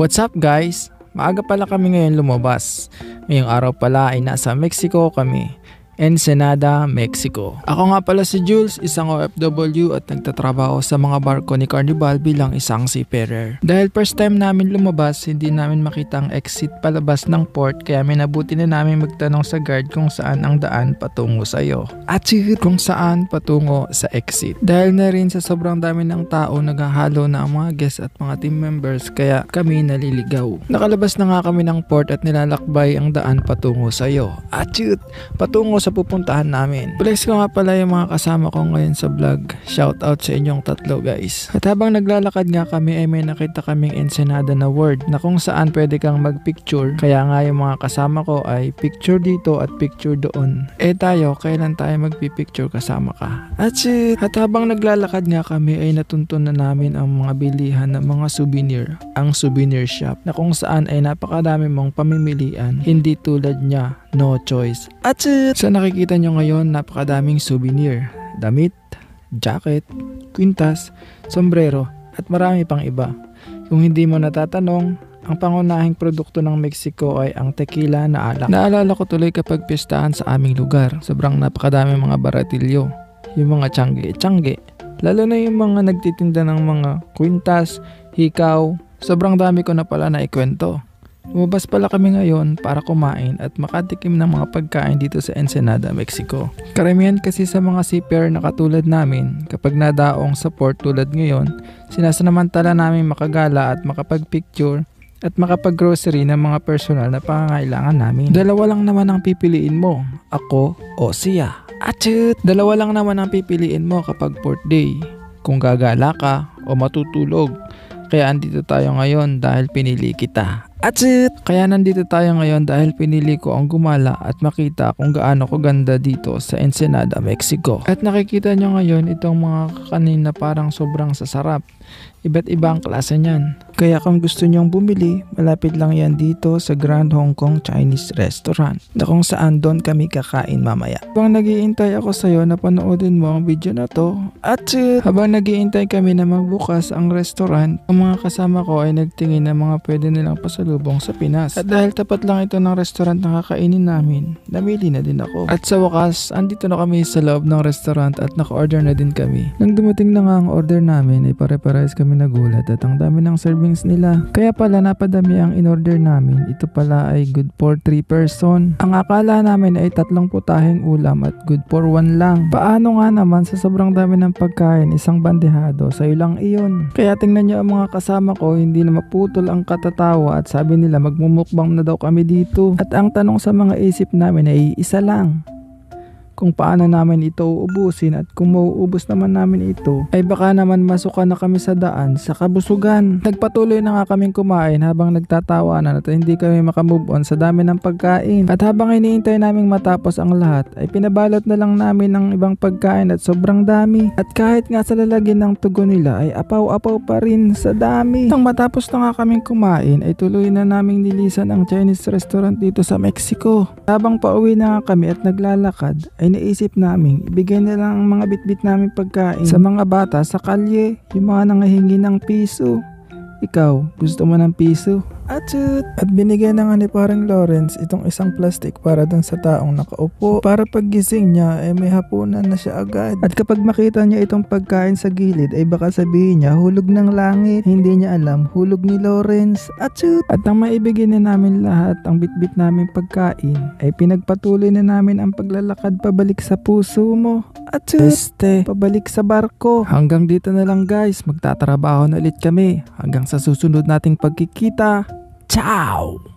What's up guys? Maaga pala kami ngayon lumabas. Ngayong araw pala ay nasa Mexico kami. Ensenada, Mexico. Ako nga pala si Jules, isang OFW at nagtatrabaho sa mga barko ni Carnival bilang isang seafarer. Dahil first time namin lumabas, hindi namin makita ang exit palabas ng port kaya minabuti na namin magtanong sa guard kung saan ang daan patungo sa'yo. At kung saan patungo sa exit. Dahil na rin sa sobrang dami ng tao naghahalo na ang mga guests at mga team members kaya kami naliligaw. Nakalabas na nga kami ng port at nilalakbay ang daan patungo sa'yo. At patungo sa pupuntahan namin. Flex ko nga pala yung mga kasama ko ngayon sa vlog. Shout out sa inyong tatlo guys. At habang naglalakad nga kami ay may nakita kaming Ensenada na word na kung saan pwede kang magpicture. Kaya nga yung mga kasama ko ay picture dito at picture doon. Tayo, kailan tayo magpipicture kasama ka? At habang naglalakad nga kami ay natuntun na namin ang mga bilihan ng mga souvenir. Ang souvenir shop na kung saan ay napakadami mong pamimilian. Hindi tulad niya, no choice. At sa nakikita nyo ngayon, napakadaming souvenir, damit, jacket, kwintas, sombrero, at marami pang iba. Kung hindi mo natatanong, ang pangunahing produkto ng Mexico ay ang tequila na alak. Naalala ko tuloy kapag pistahan sa aming lugar, sobrang napakadaming mga baratilyo, yung mga tiyangge, lalo na yung mga nagtitinda ng mga kwintas, hikaw, sobrang dami ko na pala na ikwento. Lumabas pala kami ngayon para kumain at makatikim ng mga pagkain dito sa Ensenada, Mexico. Karamihan kasi sa mga seafarer na katulad namin, kapag nadaong sa port tulad ngayon, sinasamantala namin makagala at makapagpicture at makapag-grocery ng mga personal na pangangailangan namin. Dalawa lang naman ang pipiliin mo, ako o siya. Dalawa lang naman ang pipiliin mo kapag port day, kung gagala ka o matutulog. Kaya andito tayo ngayon dahil pinili kita. Kaya nandito tayo ngayon dahil pinili ko ang gumala at makita kung gaano ko ganda dito sa Ensenada, Mexico. At nakikita nyo ngayon itong mga kakanin na parang sobrang sasarap. Iba't ibang klase niyan. Kaya kung gusto nyong bumili, malapit lang yan dito sa Grand Hong Kong Chinese Restaurant na kung saan doon kami kakain mamaya. Habang nag-iintay ako sa'yo na panoodin mo ang video na to, at habang nag-iintay kami na magbukas ang restaurant, ang mga kasama ko ay nagtingin ng mga pwede nilang pasalubong sa Pinas. At dahil tapat lang ito ng restaurant na kakainin namin, namili na din ako. At sa wakas, andito na kami sa loob ng restaurant at naka-order na din kami. Nang dumating na nga ang order namin ay pare-pares kami nagulat at ang dami ng servings nila. Kaya pala napadami ang in-order namin. Ito pala ay good for 3 person. Ang akala namin ay 3 putaheng ulam at good for 1 lang. Paano nga naman sa sobrang dami ng pagkain, isang bandehado, sa'yo lang iyon. Kaya tingnan nyo ang mga kasama ko, hindi na maputol ang katatawa at sabi nila magmumukbang na daw kami dito. At ang tanong sa mga isip namin ay isa lang. Kung paano namin ito uubusin at kung mauubos naman namin ito ay baka naman masukan na kami sa daan sa kabusugan. Nagpatuloy na nga kaming kumain habang nagtatawanan at hindi kami makamove on sa dami ng pagkain. At habang iniintay naming matapos ang lahat ay pinabalot na lang namin ng ibang pagkain at sobrang dami. At kahit nga sa lalagyan ng tugo nila ay apaw-apaw pa rin sa dami. Nang matapos na nga kaming kumain ay tuloy na naming nilisan ang Chinese restaurant dito sa Mexico. Habang pauwi na nga kami at naglalakad ay naisip namin ibigay na lang ang mga bitbit namin pagkain sa mga bata sa kalye, yung mga nangahingi ng piso. Ikaw, gusto mo ng piso? At binigyan na nga ni parang Lawrence itong isang plastic para dun sa taong nakaupo. Para paggising niya ay may hapunan na siya agad. At kapag makita niya itong pagkain sa gilid ay baka sabihin niya hulog ng langit. Hindi niya alam, hulog ni Lawrence. At nang maibigay na namin lahat ang bitbit namin pagkain ay pinagpatuloy na namin ang paglalakad pabalik sa puso mo. At pabalik sa barko. Hanggang dito na lang guys, magtatrabaho na ulit kami. Hanggang sa susunod nating pagkikita. Ciao!